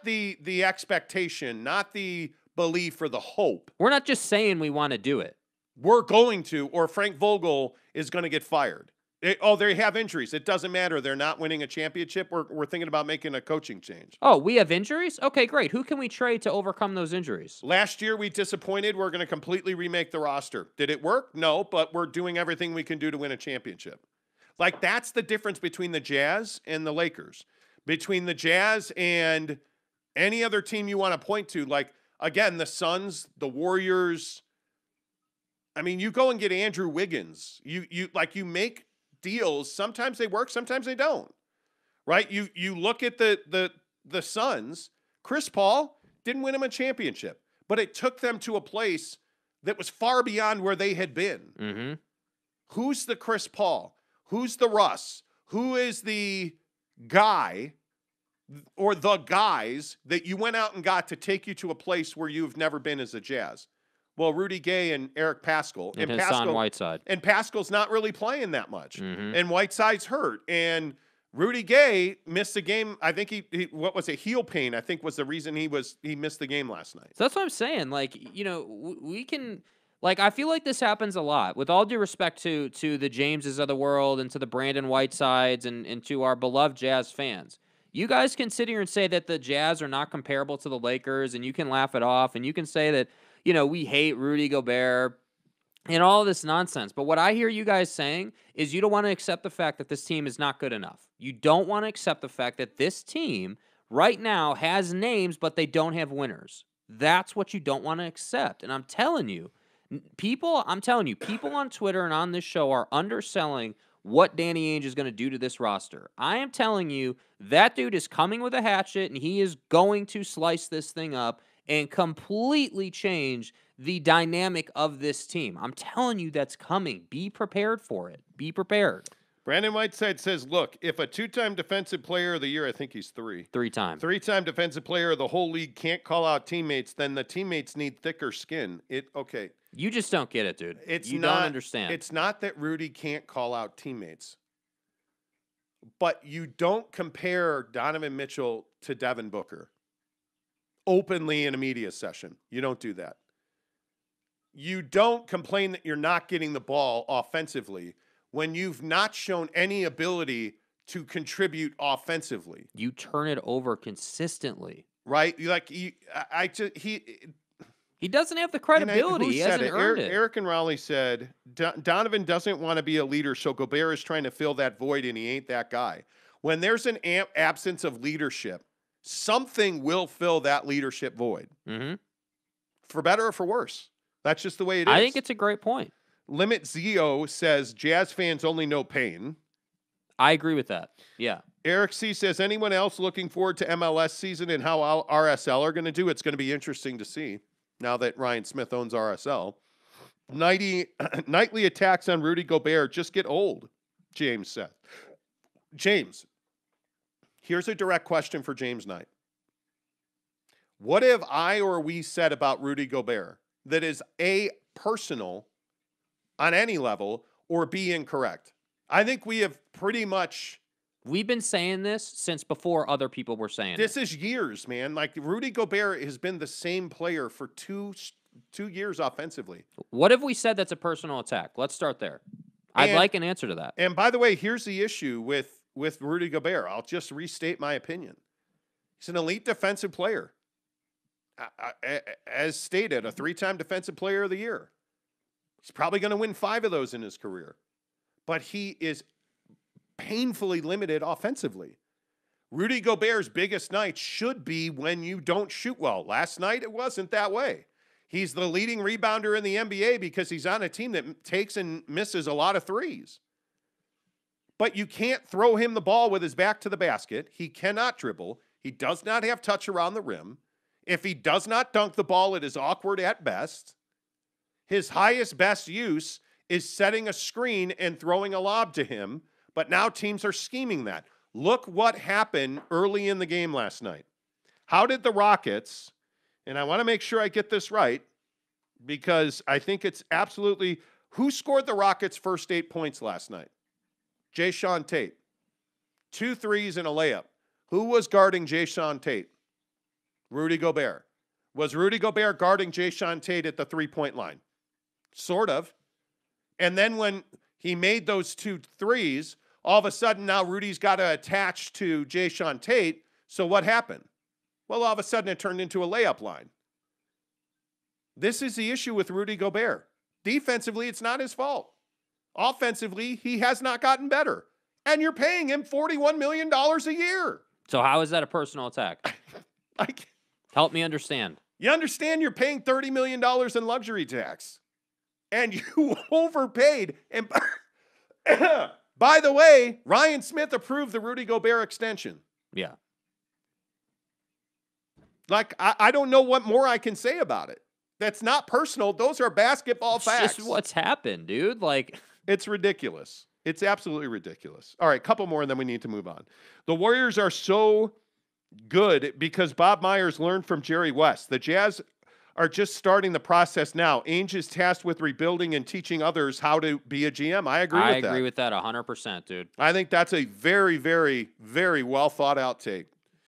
the expectation, not the belief or the hope. We're not just saying we want to do it. We're going to, or Frank Vogel is going to get fired. They have injuries. It doesn't matter. They're not winning a championship. We're thinking about making a coaching change. Oh, we have injuries? Okay, great. Who can we trade to overcome those injuries? Last year, we disappointed. We're going to completely remake the roster. Did it work? No, but we're doing everything we can do to win a championship. Like, that's the difference between the Jazz and the Lakers. Between the Jazz and any other team you want to point to. Like, again, the Suns, the Warriors. I mean, you go and get Andrew Wiggins. You make deals. Sometimes they work, sometimes they don't. Right? You look at the Suns. Chris Paul didn't win him a championship, but it took them to a place that was far beyond where they had been. Mm-hmm. Who's the Chris Paul? Who's the Russ? Who is the guy or the guys that you went out and got to take you to a place where you've never been as a Jazz? Well, Rudy Gay and Eric Paschall. And Hassan Whiteside. And Pascal's not really playing that much. Mm-hmm. And Whiteside's hurt. And Rudy Gay missed the game. I think he what was it? Heel pain, I think, was the reason he missed the game last night. So that's what I'm saying. Like, we can, like, I feel like this happens a lot. With all due respect to the Jameses of the world and to the Brandon Whitesides and to our beloved Jazz fans. You guys can sit here and say that the Jazz are not comparable to the Lakers, and you can laugh it off, and you can say that, we hate Rudy Gobert and all this nonsense. But what I hear you guys saying is you don't want to accept the fact that this team is not good enough. You don't want to accept the fact that this team right now has names, but they don't have winners. That's what you don't want to accept. And I'm telling you, people on Twitter and on this show are underselling what Danny Ainge is going to do to this roster. I am telling you, that dude is coming with a hatchet, and he is going to slice this thing up and completely change the dynamic of this team. I'm telling you that's coming. Be prepared for it. Be prepared. Brandon Whiteside says, look, if a 2-time defensive player of the year, I think he's 3. 3-time. 3-time defensive player of the whole league can't call out teammates, then the teammates need thicker skin. Okay. You just don't get it, dude. You don't understand. It's not that Rudy can't call out teammates. But you don't compare Donovan Mitchell to Devin Booker openly in a media session. You don't do that. You don't complain that you're not getting the ball offensively when you've not shown any ability to contribute offensively. You turn it over consistently. Right? He doesn't have the credibility. He hasn't earned it. Eric and Raleigh said, Donovan doesn't want to be a leader, so Gobert is trying to fill that void, and he ain't that guy. When there's an absence of leadership, something will fill that leadership void. Mm-hmm. For better or for worse. That's just the way it is. I think it's a great point. Limit Zio says, Jazz fans only know pain. I agree with that. Yeah. Eric C. says, anyone else looking forward to MLS season and how RSL are going to do? It's going to be interesting to see now that Ryan Smith owns RSL. Nightly attacks on Rudy Gobert just get old, James said. James, here's a direct question for James Knight. What have I or we said about Rudy Gobert that is A, personal on any level, or B, incorrect? I think we have pretty much... We've been saying this since before other people were saying this is years, man. Like, Rudy Gobert has been the same player for two years offensively. What have we said that's a personal attack? Let's start there. I'd like an answer to that. And by the way, here's the issue with Rudy Gobert. I'll just restate my opinion. He's an elite defensive player. As stated, a 3-time defensive player of the year. He's probably going to win 5 of those in his career. But he is painfully limited offensively. Rudy Gobert's biggest night should be when you don't shoot well. Last night, it wasn't that way. He's the leading rebounder in the NBA because he's on a team that takes and misses a lot of threes. But you can't throw him the ball with his back to the basket. He cannot dribble. He does not have touch around the rim. If he does not dunk the ball, it is awkward at best. His highest best use is setting a screen and throwing a lob to him, but now teams are scheming that. Look what happened early in the game last night. How did the Rockets, and I want to make sure I get this right, because I think it's absolutely, who scored the Rockets' first 8 points last night? Jayshawn Tate. 2 threes and a layup. Who was guarding Jayshawn Tate? Rudy Gobert. Was Rudy Gobert guarding Jayshawn Tate at the 3-point line? Sort of. And then when he made those 2 threes, all of a sudden now Rudy's got to attach to Jayshawn Tate. So what happened? Well, all of a sudden it turned into a layup line. This is the issue with Rudy Gobert. Defensively, it's not his fault. Offensively, he has not gotten better. And you're paying him $41 million a year. So how is that a personal attack? Help me understand. You understand you're paying $30 million in luxury tax. And you overpaid. And by the way, Ryan Smith approved the Rudy Gobert extension. Yeah. Like, I don't know what more I can say about it. That's not personal. Those are basketball facts. It's just what's happened, dude. Like, it's ridiculous. It's absolutely ridiculous. All right, couple more, and then we need to move on. The Warriors are so good because Bob Myers learned from Jerry West. The Jazz are just starting the process now. Ainge is tasked with rebuilding and teaching others how to be a GM. I agree with that. I agree with that 100%, dude. I think that's a very, very, very well thought out take.